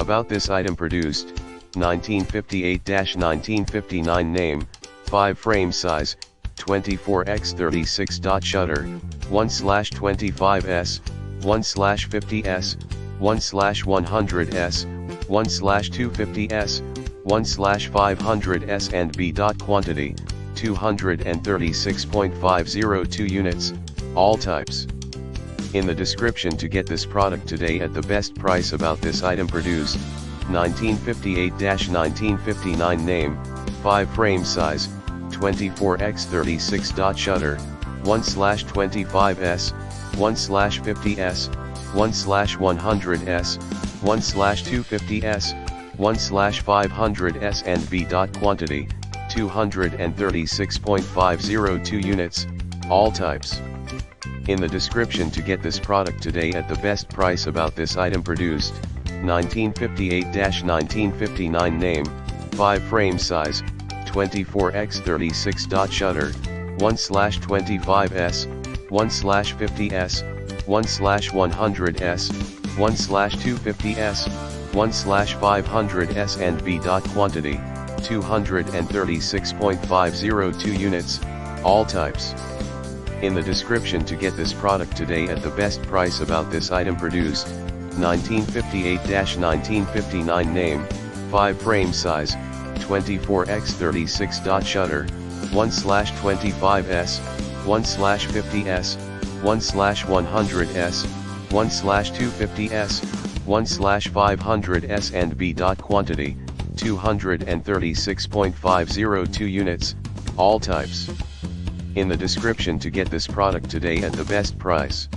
About this item produced, 1958-1959 name, 5 frame size, 24x36. Shutter, 1/25s, 1/50s, 1/100s, 1/250s, 1/500s and B. Quantity, 236.502 units, all types. In the description to get this product today at the best price. About this item produced, 1958-1959 name, 5 frame size, 24x36. Shutter, 1/25s, 1/50s, 1/100s, 1/250s, 1/500s and B. Quantity, 236.502 units, all types. In the description to get this product today at the best price. About this item produced, 1958-1959 name, 5 frame size, 24x36. Shutter, 1/25s, 1/50s, 1/100s, 1/250s, 1/500s and B. Quantity, 236.502 units, all types. In the description to get this product today at the best price. About this item produced, 1958-1959 name, 5 frame size, 24x36. Shutter, 1/25s, 1/50s, 1/100s, 1/250s, 1/500s and B. Quantity, 236.502 units, all types. In the description to get this product today at the best price.